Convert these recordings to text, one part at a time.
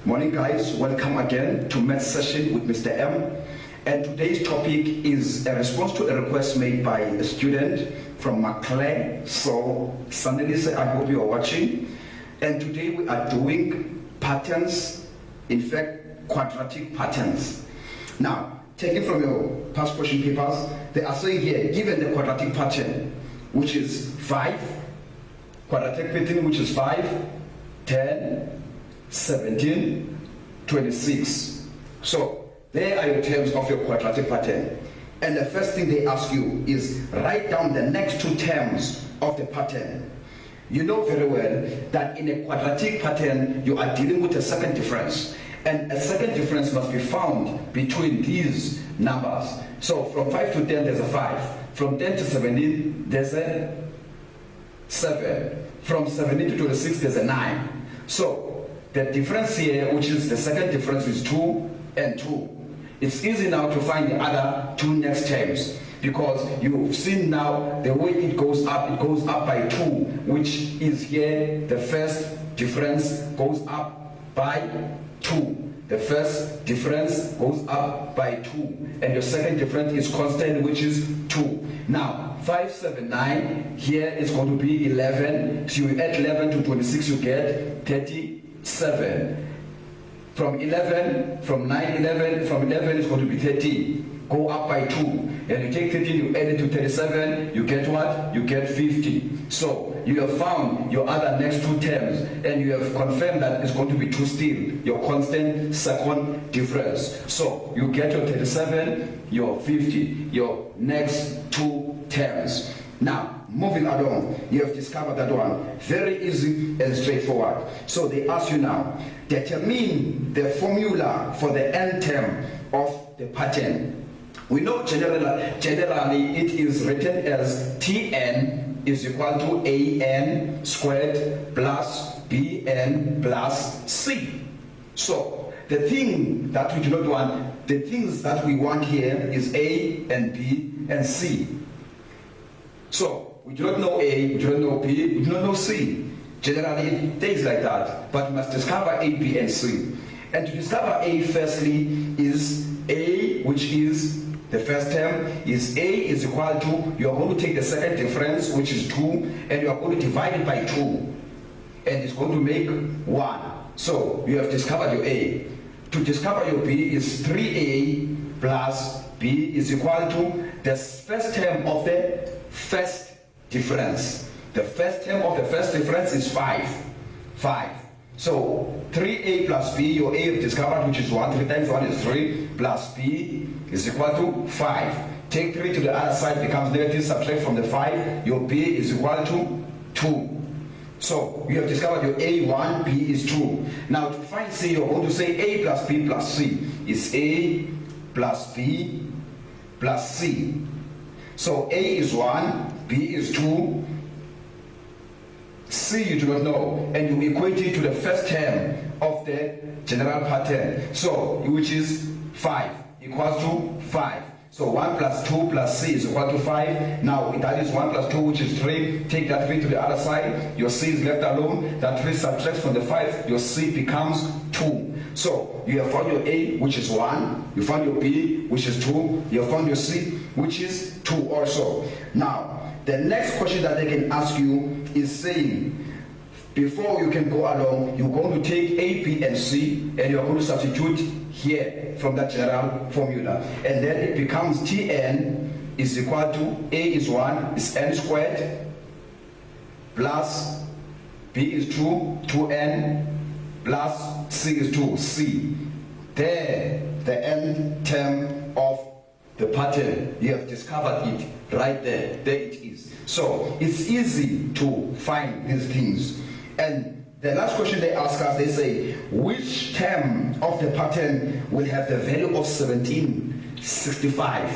Morning guys, welcome again to Math Session with Mr. M. And today's topic is a response to a request made by a student from Macleay. So, Sandelisa, I hope you are watching. And today we are doing patterns, in fact, quadratic patterns. Now, taking from your past question papers, they are saying here, given the quadratic pattern, which is 5, quadratic pattern which is 5, 10, 17, 26. So there are your terms of your quadratic pattern. And the first thing they ask you is write down the next two terms of the pattern. You know very well that in a quadratic pattern you are dealing with a second difference. And a second difference must be found between these numbers. So from 5 to 10 there's a 5. From 10 to 17 there's a 7. From 17 to 26 there's a 9. So the difference here, which is the second difference, is 2 and 2. It's easy now to find the other two next terms, because you've seen now the way it goes up by 2, which is here the first difference goes up by 2. The first difference goes up by 2, and your second difference is constant, which is 2. Now 5, 7, 9, here is going to be 11, so you add 11 to 26, you get 37. From 11, from 9, 11, from 11 is going to be 13. Go up by 2. And you take 13, you add it to 37, you get what? You get 50. So you have found your other next two terms, and you have confirmed that it's going to be 2 still, your constant second difference. So you get your 37, your 50, your next two terms. Now, moving along, you have discovered that one. Very easy and straightforward. So they ask you now, determine the formula for the n term of the pattern. We know generally it is written as Tn is equal to An squared plus Bn plus C. So the thing that we do not want, the things that we want here is A and B and C. So we do not know A, we do not know B, we do not know C. Generally it takes like that, but we must discover A, B and C. And to discover A, firstly, is A, which is the first term, is A is equal to, you are going to take the second difference, which is 2, and you are going to divide it by 2, and it's going to make 1. So you have discovered your A. To discover your B is 3A plus B is equal to the first term of the first difference. The first term of the first difference is 5. So 3A plus B, your A discovered, which is 1. 3 times 1 is 3, plus B is equal to 5. Take 3 to the other side, becomes negative, subtract from the 5, your B is equal to 2. So you have discovered your A 1, B is 2. Now to find C, you're going to say A plus B plus C is A plus B plus C. So A is 1, B is 2, C you do not know, and you equate it to the first term of the general pattern. So which is 5 equals to 5. So 1 plus 2 plus C is equal to 5. Now that is 1 plus 2, which is 3. Take that 3 to the other side, your C is left alone. That 3 subtracts from the 5, your C becomes 2. So you have found your A, which is 1. You found your B, which is 2. You have found your C, which is 2 also. Now the next question that they can ask you is saying, before you can go along, you're going to take A, B, and C, and you're going to substitute here from that general formula. And then it becomes Tn is equal to A is 1, is n squared, plus B is 2, 2n, plus C is 2, C. There, the n term of the pattern, you have discovered it right there. There it is. So it's easy to find these things. And the last question they ask us, they say, which term of the pattern will have the value of 1765?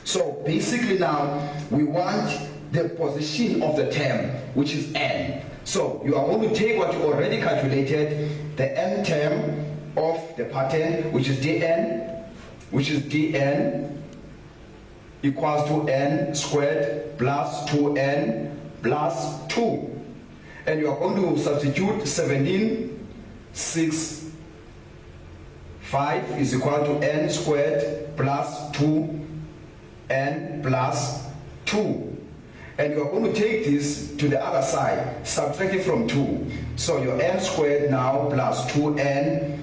So basically now we want the position of the term, which is n. So you are going to take what you already calculated, the n term of the pattern, which is dn, equals to n squared plus 2n plus 2. And you are going to substitute 17, 6, 5 is equal to n squared plus 2n plus 2. And you are going to take this to the other side, subtract it from 2. So your n squared now plus 2n,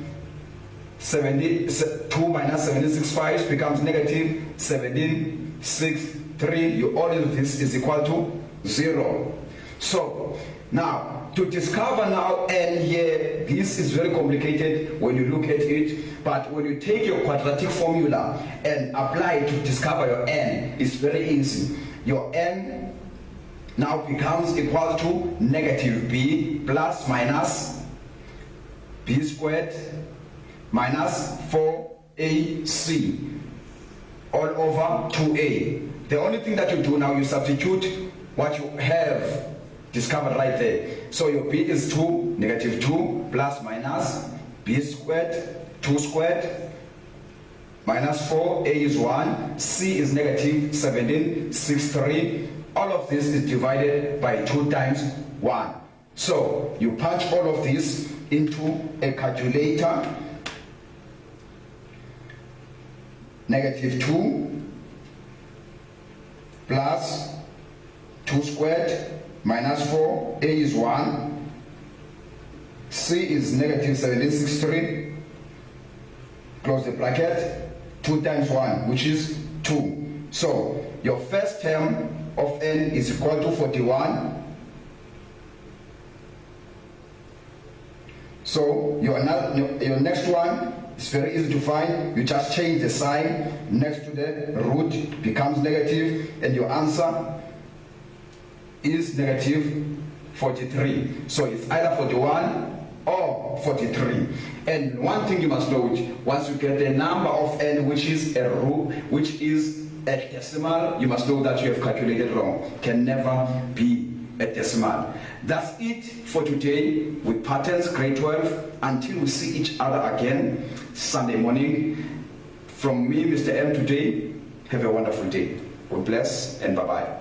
2 minus 1765 becomes negative 1763. All of this is equal to 0. So now, to discover now n here, this is very complicated when you look at it, but when you take your quadratic formula and apply it to discover your n, it's very easy. Your n now becomes equal to negative b plus minus b squared minus 4ac all over 2a. The only thing that you do now, you substitute what you have discovered right there. So your b is 2, negative 2 plus minus b squared, 2 squared minus 4, a is 1, c is negative 1763. All of this is divided by 2 times 1. So you punch all of this into a calculator. Negative 2 plus 2 squared minus 4, a is 1, c is negative 1763, close the bracket, 2 times 1, which is 2. So your first term of n is equal to 41. So your next one is very easy to find. You just change the sign next to the root, becomes negative, and your answer is negative 43. So it's either 41 or 43. And one thing you must note, once you get the number of n which is a root, which is a decimal, you must know that you have calculated wrong. Can never be a decimal. That's it for today with Patterns Grade 12. Until we see each other again Sunday morning, from me, Mr. M, today, have a wonderful day. God bless and bye-bye.